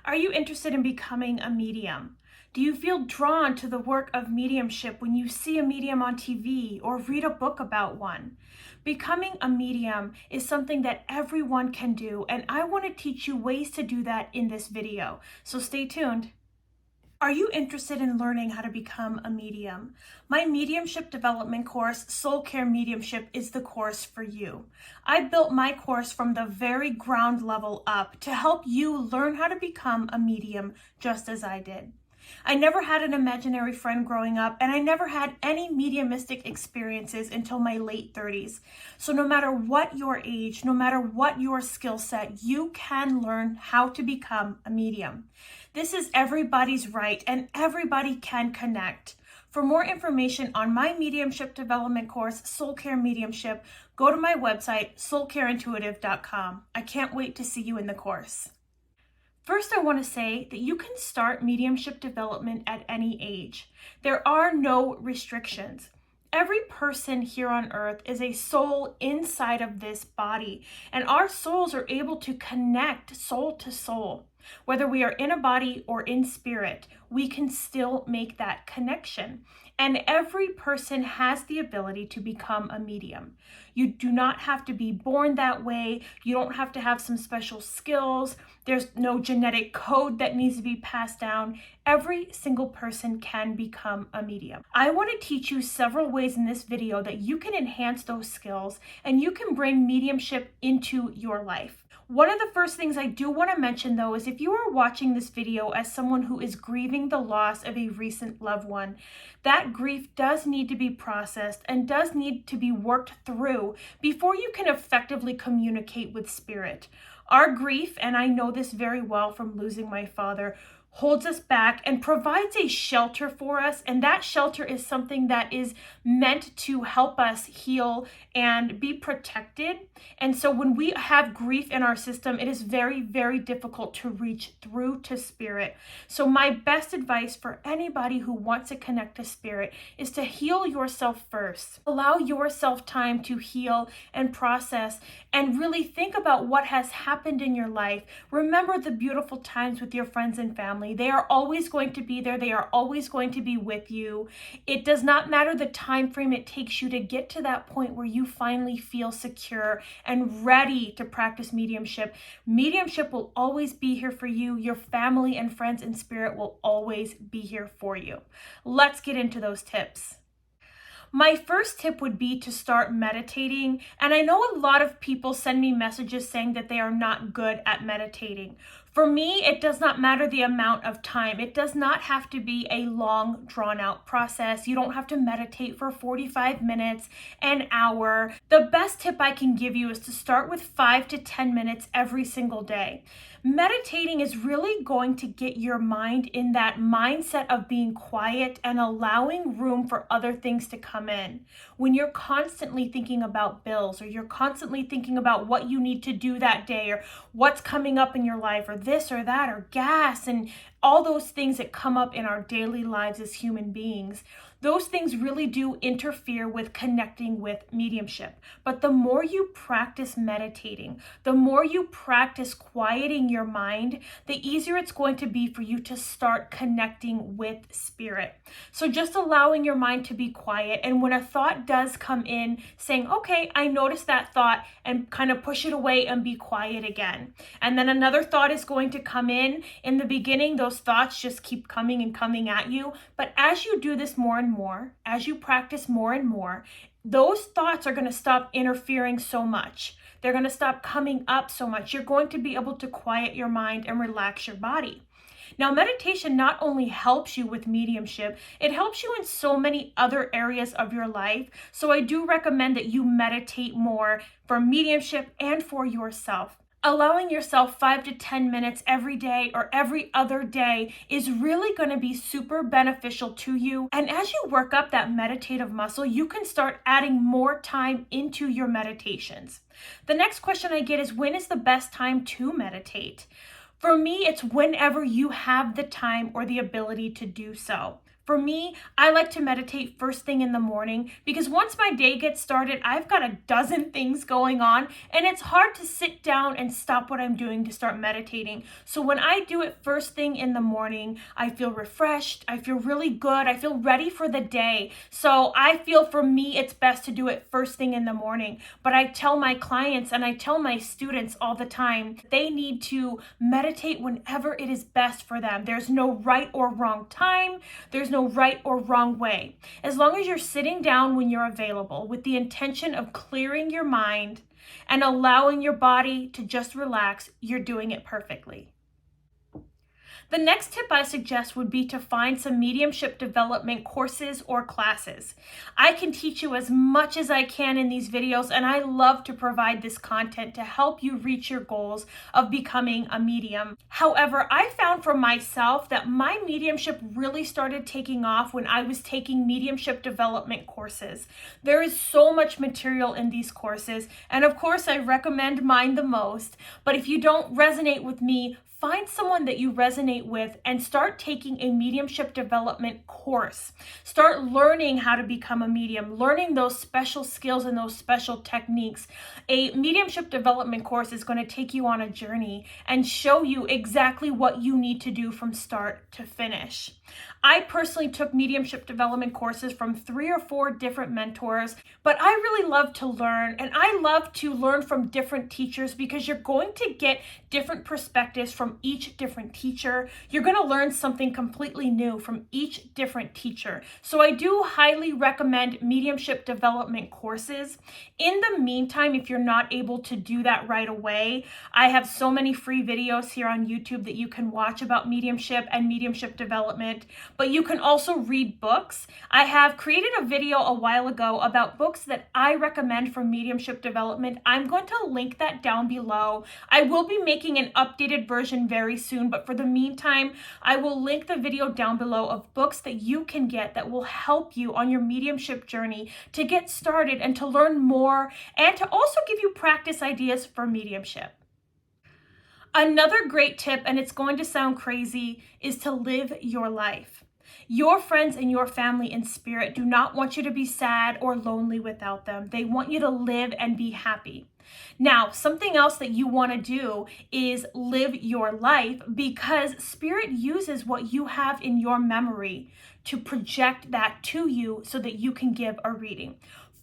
Are you interested in becoming a medium? Do you feel drawn to the work of mediumship when you see a medium on TV or read a book about one? Becoming a medium is something that everyone can do, and I want to teach you ways to do that in this video. So stay tuned. Are you interested in learning how to become a medium? My mediumship development course, Soul Care Mediumship, is the course for you. I built my course from the very ground level up to help you learn how to become a medium just as I did. I never had an imaginary friend growing up, and I never had any mediumistic experiences until my late 30s. So no matter what your age, no matter what your skill set, you can learn how to become a medium. This is everybody's right, and everybody can connect. For more information on my mediumship development course, Soul Care Mediumship, go to my website, soulcareintuitive.com. I can't wait to see you in the course. First, I want to say that you can start mediumship development at any age. There are no restrictions. Every person here on earth is a soul inside of this body, and our souls are able to connect soul to soul. Whether we are in a body or in spirit, we can still make that connection. And every person has the ability to become a medium. You do not have to be born that way. You don't have to have some special skills. There's no genetic code that needs to be passed down. Every single person can become a medium. I want to teach you several ways in this video that you can enhance those skills and you can bring mediumship into your life. One of the first things I do want to mention, though, is if you are watching this video as someone who is grieving the loss of a recent loved one, that grief does need to be processed and does need to be worked through before you can effectively communicate with spirit. Our grief, and I know this very well from losing my father, holds us back and provides a shelter for us, and that shelter is something that is meant to help us heal and be protected. And so when we have grief in our system, it is very, very difficult to reach through to spirit. So my best advice for anybody who wants to connect to spirit is to heal yourself first. Allow yourself time to heal and process and really think about what has happened in your life. Remember the beautiful times with your friends and family. They are always going to be there. They are always going to be with you. It does not matter the time frame it takes you to get to that point where you finally feel secure and ready to practice mediumship. Mediumship will always be here for you. Your family and friends in spirit will always be here for you. Let's get into those tips. My first tip would be to start meditating. And I know a lot of people send me messages saying that they are not good at meditating. For me, it does not matter the amount of time. It does not have to be a long, drawn-out process. You don't have to meditate for 45 minutes, an hour. The best tip I can give you is to start with 5 to 10 minutes every single day. Meditating is really going to get your mind in that mindset of being quiet and allowing room for other things to come in. When you're constantly thinking about bills, or you're constantly thinking about what you need to do that day, or what's coming up in your life, or this or that, or gas, and all those things that come up in our daily lives as human beings, those things really do interfere with connecting with mediumship. But the more you practice meditating, the more you practice quieting your mind, the easier it's going to be for you to start connecting with spirit. So just allowing your mind to be quiet, and when a thought does come in, saying, okay, I noticed that thought, and kind of push it away and be quiet again. And then another thought is going to come in. In the beginning, those thoughts just keep coming and coming at you. But as you do this more and more, as you practice more and more, those thoughts are going to stop interfering so much. They're going to stop coming up so much. You're going to be able to quiet your mind and relax your body. Now, meditation not only helps you with mediumship, it helps you in so many other areas of your life. So I do recommend that you meditate more for mediumship and for yourself. Allowing yourself 5 to 10 minutes every day or every other day is really going to be super beneficial to you. And as you work up that meditative muscle, you can start adding more time into your meditations. The next question I get is, when is the best time to meditate? For me, it's whenever you have the time or the ability to do so. For me, I like to meditate first thing in the morning because once my day gets started, I've got a dozen things going on and it's hard to sit down and stop what I'm doing to start meditating. So when I do it first thing in the morning, I feel refreshed, I feel really good, I feel ready for the day. So I feel for me, it's best to do it first thing in the morning. But I tell my clients and I tell my students all the time, they need to meditate whenever it is best for them. There's no right or wrong time. There's no right or wrong way. As long as you're sitting down when you're available with the intention of clearing your mind and allowing your body to just relax, you're doing it perfectly. The next tip I suggest would be to find some mediumship development courses or classes. I can teach you as much as I can in these videos, and I love to provide this content to help you reach your goals of becoming a medium. However, I found for myself that my mediumship really started taking off when I was taking mediumship development courses. There is so much material in these courses, and of course I recommend mine the most, but if you don't resonate with me, find someone that you resonate with and start taking a mediumship development course. Start learning how to become a medium, learning those special skills and those special techniques. A mediumship development course is going to take you on a journey and show you exactly what you need to do from start to finish. I personally took mediumship development courses from 3 or 4 different mentors, but I really love to learn, and I love to learn from different teachers because you're going to get different perspectives from each different teacher. You're going to learn something completely new from each different teacher. So I do highly recommend mediumship development courses. In the meantime, if you're not able to do that right away, I have so many free videos here on YouTube that you can watch about mediumship and mediumship development. But you can also read books. I have created a video a while ago about books that I recommend for mediumship development. I'm going to link that down below. I will be making an updated version very soon, but for the meantime, I will link the video down below of books that you can get that will help you on your mediumship journey to get started and to learn more and to also give you practice ideas for mediumship. Another great tip, and it's going to sound crazy, is to live your life. Your friends and your family in spirit do not want you to be sad or lonely without them. They want you to live and be happy. Now, something else that you want to do is live your life because spirit uses what you have in your memory to project that to you so that you can give a reading.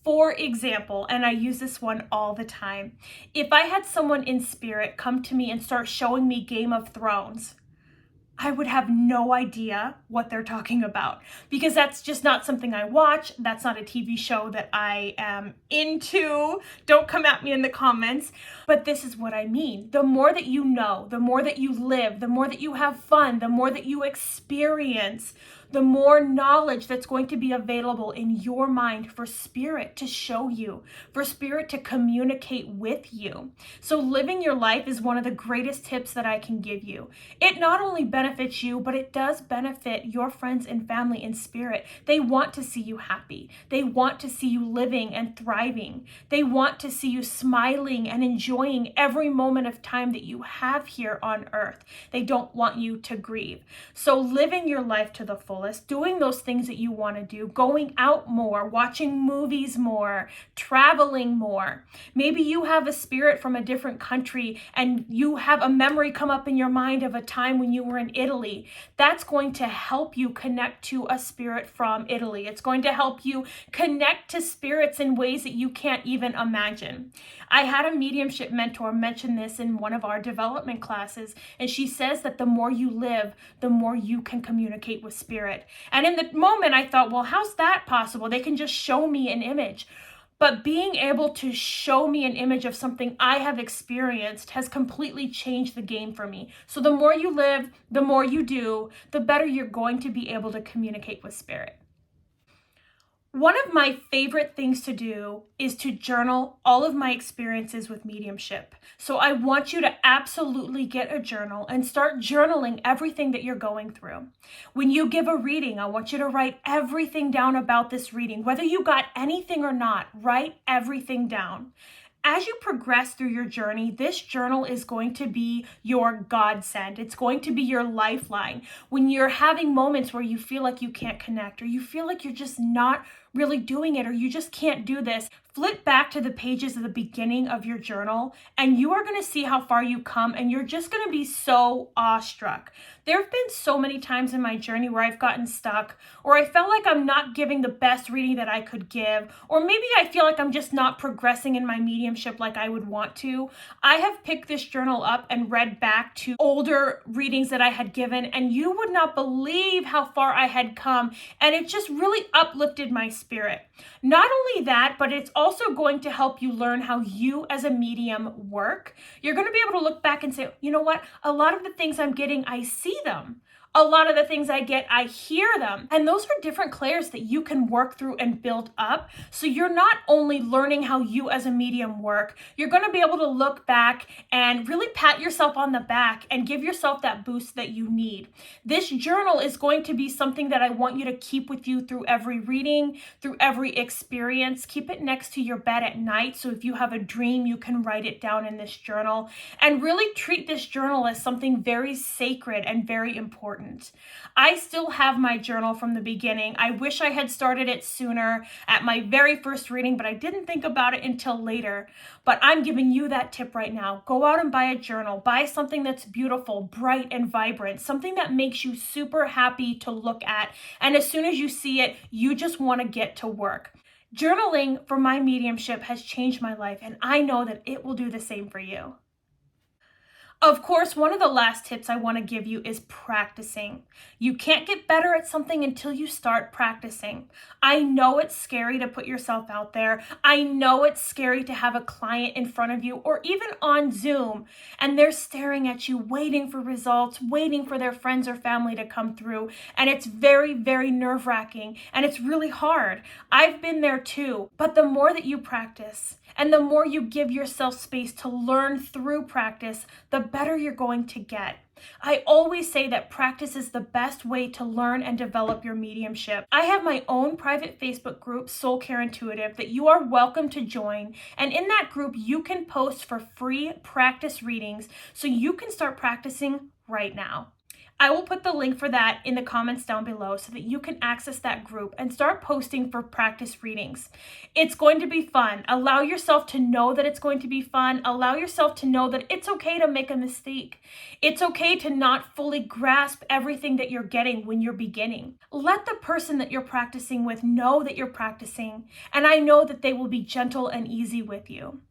For example, and I use this one all the time, if I had someone in spirit come to me and start showing me Game of Thrones, I would have no idea what they're talking about because that's just not something I watch. That's not a TV show that I am into. Don't come at me in the comments. But this is what I mean. The more that you know, the more that you live, the more that you have fun, the more that you experience, the more knowledge that's going to be available in your mind for spirit to show you, for spirit to communicate with you. So living your life is one of the greatest tips that I can give you. It not only benefits you, but it does benefit your friends and family in spirit. They want to see you happy. They want to see you living and thriving. They want to see you smiling and enjoying every moment of time that you have here on earth. They don't want you to grieve. So living your life to the full, doing those things that you want to do, going out more, watching movies more, traveling more. Maybe you have a spirit from a different country and you have a memory come up in your mind of a time when you were in Italy. That's going to help you connect to a spirit from Italy. It's going to help you connect to spirits in ways that you can't even imagine. I had a mediumship mentor mention this in one of our development classes, and she says that the more you live, the more you can communicate with spirit. And in the moment, I thought, well, how's that possible? They can just show me an image. But being able to show me an image of something I have experienced has completely changed the game for me. So the more you live, the more you do, the better you're going to be able to communicate with spirit. One of my favorite things to do is to journal all of my experiences with mediumship. So I want you to absolutely get a journal and start journaling everything that you're going through. When you give a reading, I want you to write everything down about this reading. Whether you got anything or not, write everything down. As you progress through your journey, this journal is going to be your godsend. It's going to be your lifeline. When you're having moments where you feel like you can't connect, or you feel like you're just not really doing it, or you just can't do this, flip back to the pages of the beginning of your journal and you are going to see how far you come, and you're just going to be so awestruck. There have been so many times in my journey where I've gotten stuck, or I felt like I'm not giving the best reading that I could give, or maybe I feel like I'm just not progressing in my mediumship like I would want to. I have picked this journal up and read back to older readings that I had given, and you would not believe how far I had come, and it just really uplifted my spirit. Not only that, but it's also going to help you learn how you as a medium work. You're going to be able to look back and say, you know what? A lot of the things I'm getting, I see them. A lot of the things I get, I hear them. And those are different layers that you can work through and build up. So you're not only learning how you as a medium work, you're going to be able to look back and really pat yourself on the back and give yourself that boost that you need. This journal is going to be something that I want you to keep with you through every reading, through every experience. Keep it next to your bed at night. So if you have a dream, you can write it down in this journal, and really treat this journal as something very sacred and very important. I still have my journal from the beginning. I wish I had started it sooner at my very first reading, but I didn't think about it until later. But I'm giving you that tip right now. Go out and buy a journal. Buy something that's beautiful, bright, and vibrant, something that makes you super happy to look at. And as soon as you see it, you just want to get to work. Journaling for my mediumship has changed my life, and I know that it will do the same for you. Of course, one of the last tips I want to give you is practicing. You can't get better at something until you start practicing. I know it's scary to put yourself out there. I know it's scary to have a client in front of you, or even on Zoom, and they're staring at you, waiting for results, waiting for their friends or family to come through. And it's very, very nerve-wracking, and it's really hard. I've been there too. But the more that you practice, and the more you give yourself space to learn through practice, the better you're going to get. I always say that practice is the best way to learn and develop your mediumship. I have my own private Facebook group, Soul Care Intuitive, that you are welcome to join. And in that group, you can post for free practice readings so you can start practicing right now. I will put the link for that in the comments down below so that you can access that group and start posting for practice readings. It's going to be fun. Allow yourself to know that it's going to be fun. Allow yourself to know that it's okay to make a mistake. It's okay to not fully grasp everything that you're getting when you're beginning. Let the person that you're practicing with know that you're practicing, and I know that they will be gentle and easy with you.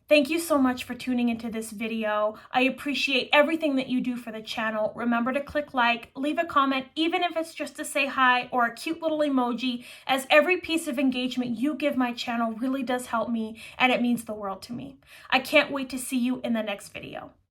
Thank you so much for tuning into this video. I appreciate everything that you do for the channel. Remember to click like, leave a comment, even if it's just to say hi or a cute little emoji, as every piece of engagement you give my channel really does help me, and it means the world to me. I can't wait to see you in the next video.